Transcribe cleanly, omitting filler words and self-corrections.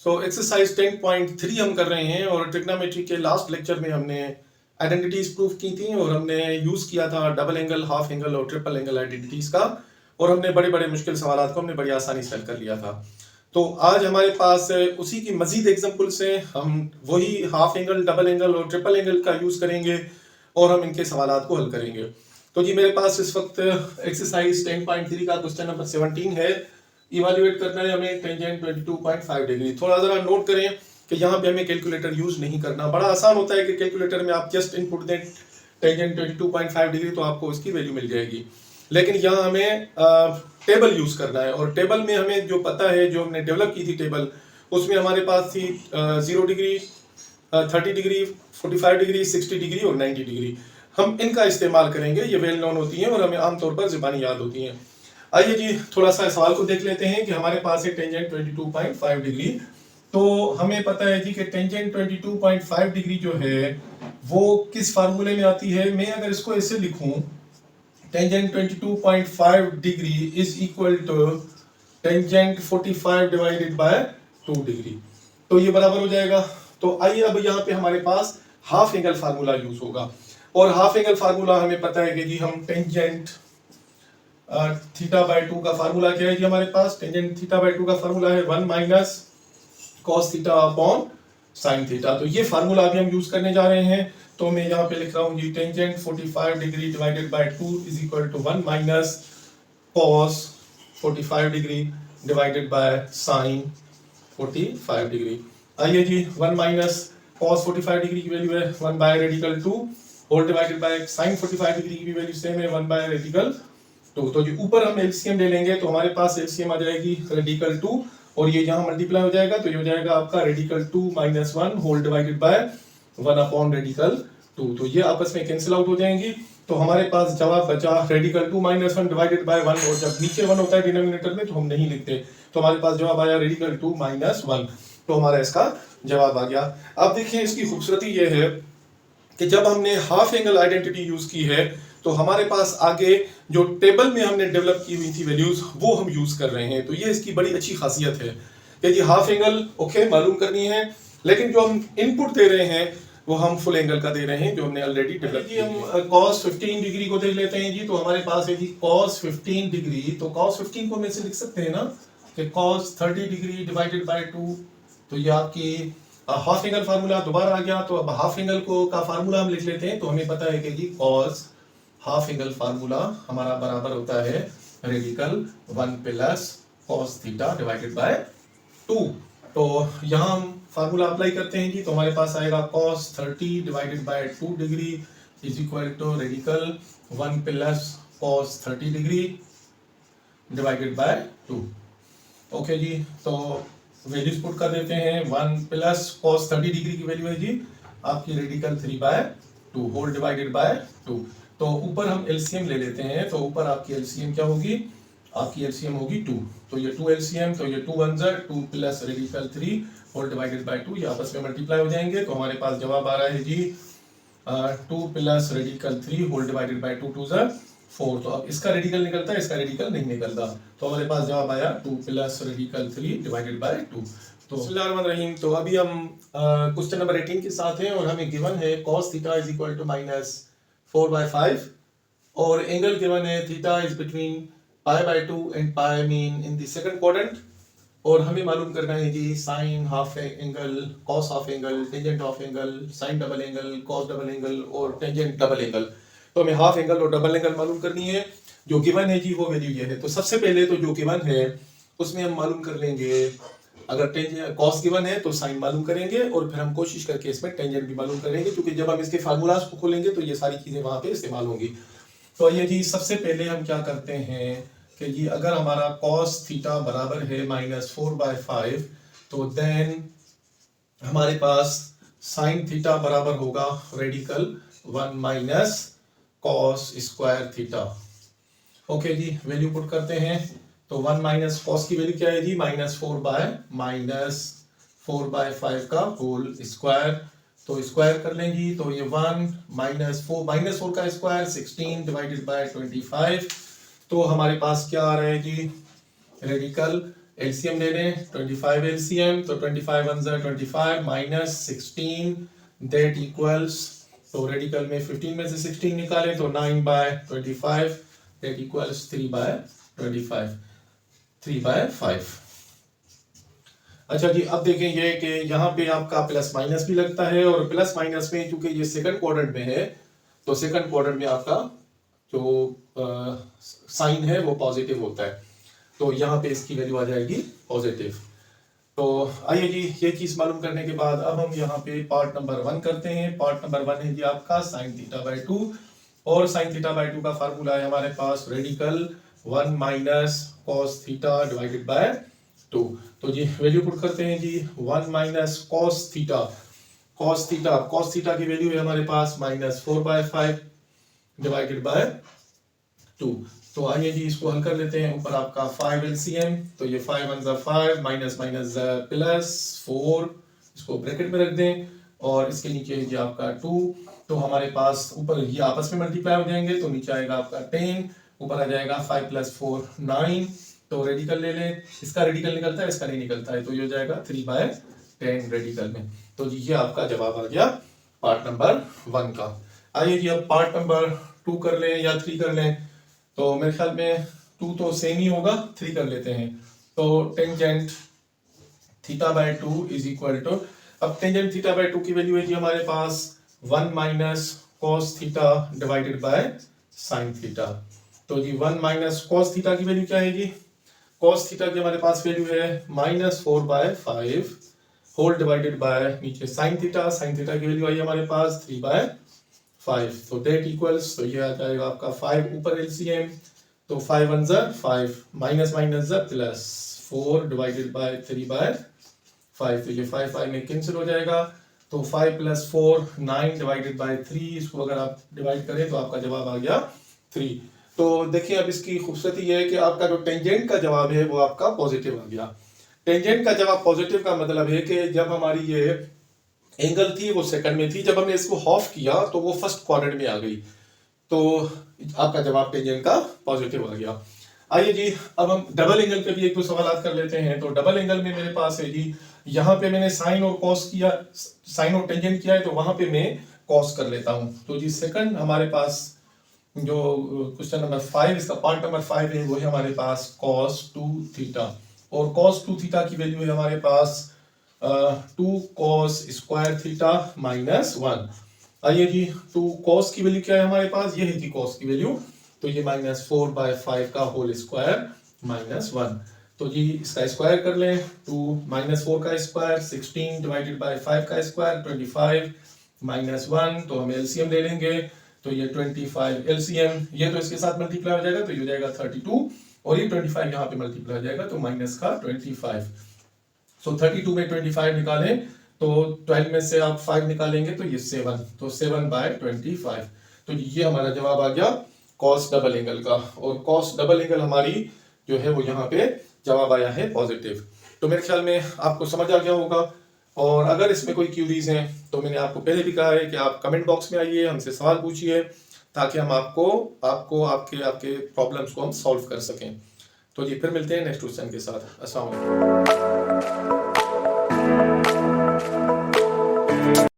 So exercise 10.3 हम कर रहे हैं और ट्रिग्नोमेट्री के लास्ट लेक्चर में हमने आइडेंटिटीज प्रूफ की थी और हमने यूज किया था डबल एंगल, हाफ एंगल और ट्रिपल एंगल आइडेंटिटीज का, और हमने बड़े बड़े मुश्किल सवालों को हमने बड़ी आसानी से हल कर लिया था। तो आज हमारे पास उसी की मजीद एग्जाम्पल्स हैं। हम वही हाफ एंगल, डबल एंगल और ट्रिपल एंगल का यूज करेंगे और हम इनके सवालों को हल करेंगे। तो जी मेरे पास इस वक्त एक्सरसाइज 10.3 का क्वेश्चन नंबर 17 है। इवेल्युएट करना है हमें टेंजेंट 22.5 डिग्री। थोड़ा जरा नोट करें कि यहाँ पे हमें कैलकुलेटर यूज नहीं करना। बड़ा आसान होता है कि कैलकुलेटर में आप जस्ट इनपुट दें टेंजेंट 22.5 डिग्री तो आपको उसकी वैल्यू मिल जाएगी, लेकिन यहाँ हमें टेबल यूज करना है। और टेबल में हमें जो पता है, जो हमने डेवलप की थी टेबल, उसमें हमारे पास थी 0 डिग्री, 30 डिग्री, 45 डिग्री, 60 डिग्री और 90 डिग्री। हम इनका इस्तेमाल करेंगे, ये वेल नोन होती हैं और हमें आमतौर पर ज़बानी याद होती हैं। आइए जी थोड़ा सा सवाल को देख लेते हैं कि हमारे पास है टेंजेंट 22.5 डिग्री। तो हमें पता है जी कि टेंजेंट 22.5 डिग्री जो है वो किस फार्मूले में आती है। मैं अगर इसको ऐसे लिखूं, tangent 22.5 degree is equal to tangent 45 divided by 2 degree, तो ये बराबर हो जाएगा। तो आइए अब यहाँ पे हमारे पास हाफ एंगल फार्मूला यूज होगा, और हाफ एंगल फार्मूला हमें पता है कि जी हम टेंजेंट थीटा बाय 2 का फार्मूला क्या है जी हमारे पास। टेंजेंट थीटा बाय 2 का फार्मूला है 1 minus cos theta upon sine theta. तो ये फार्मूला अभी हम यूज करने जा रहे हैं। तो मैं यहाँ पे लिख रहा हूँ जी tangent 45 degree divided by 2 is equal to 1 minus cos 45 degree divided by sine 45 degree. आइए जी 1 माइनस कॉस 45 डिग्री की वैल्यू है 1 by radical 2 whole divided by sine 45 degree की वैल्यू सेम है 1 बाय रेडिकल 2। तो जो ऊपर हम एलसीएम ले लेंगे तो हमारे पास एलसीएम आ जाएगी रेडिकल 2 और ये यहाँ मल्टीप्लाई हो जाएगा, तो ये हो जाएगा आपका radical 2 minus 1 whole divided by 1 upon radical 2। तो ये आपस में कैंसिल आउट हो जाएंगी। तो हमारे पास जवाब बचा रेडिकल 2 माइनस 1 डिवाइडेड बाय 1, और जब नीचे 1 होता है डिनोमिनेटर में तो हम नहीं लिखते, तो हमारे पास जवाब आया रेडिकल 2 माइनस 1। तो हमारा इसका जवाब आ गया। अब देखिए इसकी खूबसूरती ये है कि जब हमने हाफ एंगल आइडेंटिटी यूज की है तो हमारे पास आगे जो टेबल में हमने डेवलप की हुई थी वैल्यूज वो हम यूज कर रहे हैं। तो ये इसकी बड़ी अच्छी खासियत है कि जी हाफ एंगल ओके मालूम करनी है, लेकिन जो हम इनपुट दे रहे हैं वो हम फुल एंगल का दे रहे हैं जो हमने ऑलरेडी डेवलप किया। हम cos 15 डिग्री को देख लेते हैं जी। तो हमारे पास है जी cos 15 डिग्री। तो cos 15 को हम ऐसे लिख सकते हैं ना कि cos 30 डिग्री डिवाइडेड बाय 2। तो ये आपकी हाफ एंगल फार्मूला दोबारा आ गया। तो अब हाफ एंगल को का फार्मूला हम लिख लेते हैं। तो हमें पता है कि जी cos हाफ एंगल फार्मूला हमारा बराबर होता है radical 1 plus cos theta divided by 2। तो यहाँ हम फार्मूला अप्लाई करते हैं जी। तो हमारे पास आएगा cos 30 divided by 2 degree is equal to radical 1 plus cos 30 degree divided by 2। Okay जी, तो वैल्यूज पुट कर देते हैं। 1 प्लस cos 30 डिग्री की वैल्यू है जी आपकी radical 3 by 2 whole divided by 2। तो ऊपर हम एलसीएम ले लेते हैं। तो ऊपर आपकी एलसीएम क्या होगी, आपकी एलसीएम होगी 2। तो ये 2 एलसीएम, तो ये 2 1 2 plus radical 3 whole divided by 2, ये आपस में मल्टीप्लाई हो जाएंगे। तो हमारे पास जवाब आ रहा है जी 2 plus radical 3 whole divided by 2 2 4। तो अब इसका रेडिकल निकलता है, इसका रेडिकल नहीं निकलता। तो हमारे पास जवाब आया 2 प्लस रेडिकल 3 डिवाइडेड बाय 2। तो बिस्मिल्लाहिर्रहमानिर्रहीम। तो अभी हम क्वेश्चन नंबर 18 के साथ हैं और हमें गिवन है cos theta is equal to minus 4/5 और एंगल गिवन है theta is between pi by 2 and pi mean in the second quadrant. और हमें मालूम करना है जी sine half angle, cos half angle, tangent half angle, sine double angle, cos double angle और tangent double angle. तो हमें हाफ एंगल और डबल एंगल मालूम करनी है। जो गिवन है जी वो वैल्यू ये है। तो सबसे पहले तो जो गिवन है उसमें हम मालूम कर लेंगे, अगर टेंजेंट कॉस गिवन है तो साइन मालूम करेंगे और फिर हम कोशिश करके इसमें टेंजेंट भी मालूम करेंगे, क्योंकि जब हम इसके फार्मूलाज को खोलेंगे तो ये सारी चीजें वहां पे इस्तेमाल होंगी। तो ये जी सबसे पहले हम क्या करते हैं कि ये अगर हमारा cos थीटा बराबर है -4/5 तो देन हमारे पास sin थीटा बराबर होगा radical 1 minus cos square theta. Okay जी, वैल्यू पुट करते हैं। तो 1 माइनस cos की वैल्यू क्या है जी -4/5 का होल स्क्वायर। तो स्क्वायर कर लेंगी तो ये 1 -4 का स्क्वायर 16 डिवाइडेड बाय 25। तो हमारे पास क्या आ रहा है जी रेडिकल एलसीएम ले लें, 25 एलसीएम, तो 25 1 ज़ा 25 माइनस 16 दैट इक्वल्स, तो रेडिकल में 15 में से 16 निकालें तो 9/25 दैट इक्वल्स 3/25, 3/5। अच्छा जी, अब देखें ये कि यहाँ पे आपका प्लस माइनस भी लगता है, और प्लस माइनस में चूंकि ये सेकंड क्वाड्रेंट में है तो सेकंड क्वाड्रेंट में आपका जो साइन है वो पॉजिटिव होता है, तो यहाँ पे इसकी वैल्यू आ जाएगी पॉजिटिव। तो आइए जी, ये चीज मालूम करने के बाद अब हम यहाँ पे पार्ट नंबर 1 करते हैं। पार्ट नंबर 1 है जी आपका साइन थीटा बाई 2, और साइन थीटा बाई 2 का फार्मूला है हमारे पास radical 1 minus cos theta divided by 2। तो जी वैल्यू पुट करते हैं जी, 1 minus cos theta, cos theta की वैल्यू है हमारे पास -4/5 डिवाइडेड बाय 2। तो आइए जी इसको हल कर लेते हैं। ऊपर आपका 5 एलसीएम, तो ये 5 1 ज़ा 5 माइनस माइनस प्लस 4, इसको ब्रैकेट में रख दें, और इसके नीचे है जी आपका 2। तो हमारे पास ऊपर ये आपस में मल्टीप्लाई हो जाएंगे, तो नीचे आएगा आपका 10, ऊपर आ जाएगा 5 + 4 9। तो रेडिकल ले लें, इसका रेडिकल निकलता है, इसका नहीं निकलता है, तो ये हो जाएगा 3/10 रेडिकल में। तो जी ये आपका जवाब आ गया पार्ट नंबर 1 का। आइए जी अब पार्ट नंबर 2 कर लें या 3 कर लें, तो मेरे ख्याल में 2 तो सेम ही होगा, 3 कर लेते हैं। तो tangent theta by 2 is equal to, अब टेंजेंट थीटा बाय 2 की वैल्यू है जी हमारे पास 1 minus cos theta divided by sine theta. तो जी 1 माइनस कॉस थीटा की वैल्यू क्या है जी, कॉस थीटा की हमारे पास वैल्यू है -4/5 होल डिवाइडेड बाय नीचे साइन थीटा की वैल्यू आई हमारे पास 3/5, तो दैट इक्वल्स, तो ये आ जाएगा आपका 5 ऊपर एलसीएम, तो 5 1 ज़ा 5 माइनस माइनस ज़ा प्लस 4 डिवाइडेड बाय 3/5, तो ये 5 5 में कैंसिल हो जाएगा, तो 5 + 4 9 डिवाइडेड बाय 3, इसको अगर आप डिवाइड करें तो आपका जवाब आ गया 3। तो देखिए अब इसकी खूबसूरती ये है कि आपका जो टेंजेंट का जवाब है वो आपका पॉजिटिव आ गया। टेंजेंट का जवाब पॉजिटिव का मतलब है कि जब हमारी ये एंगल थी वो सेकंड में थी, जब हमने इसको हाफ किया तो वो फर्स्ट क्वाड्रेंट में आ गई, तो आपका जवाब टेंजेंट का पॉजिटिव आ गया। आइए जी अब हम डबल एंगल पे भी एक दो सवाल कर लेते हैं। तो डबल एंगल में मेरे पास है जी, यहाँ पे मैंने साइन और कॉस किया, साइन और टेंजेंट किया है, तो वहां पे मैं कॉस कर लेता हूं। तो जी सेकंड हमारे पास जो क्वेश्चन नंबर 5, इसका पार्ट नंबर 5 है, वो है हमारे पास cos 2 थीटा, और cos 2 थीटा की वैल्यू है हमारे पास 2 cos स्क्वायर थीटा -1। आइए जी 2 cos की वैल्यू क्या है हमारे पास, ये है जी cos की वैल्यू, तो ये -4/5 का होल स्क्वायर -1। तो जी इसका स्क्वायर कर लें, 2 -4 का स्क्वायर 16 डिवाइडेड बाय 5 का स्क्वायर 25 -1, तो हम एलसीएम ले लेंगे, तो ये 25 एलसीएम, ये तो इसके साथ मल्टीप्लाई हो जाएगा, तो ये हो जाएगा 32, और ये 25 यहाँ पे मल्टीप्लाई हो जाएगा, तो माइनस का 25। सो 32 में 25 निकालें तो 12 में से आप 5 निकालेंगे तो ये 7, तो 7/25। तो ये हमारा जवाब आ गया कॉस डबल एंगल का, और कॉस डबल एंगल हमारी जो है वो यहाँ पे जवाब आया है पॉजिटिव। तो मेरे ख्याल में आपको समझ आ गया होगा, और अगर इसमें कोई क्यूरीज हैं तो मैंने आपको पहले भी कहा है कि आप कमेंट बॉक्स में आइए, हमसे सवाल पूछिए, ताकि हम आपको आपके प्रॉब्लम्स को हम सॉल्व कर सकें। तो जी फिर मिलते हैं नेक्स्ट क्वेश्चन के साथ। अस्सलाम वालेकुम।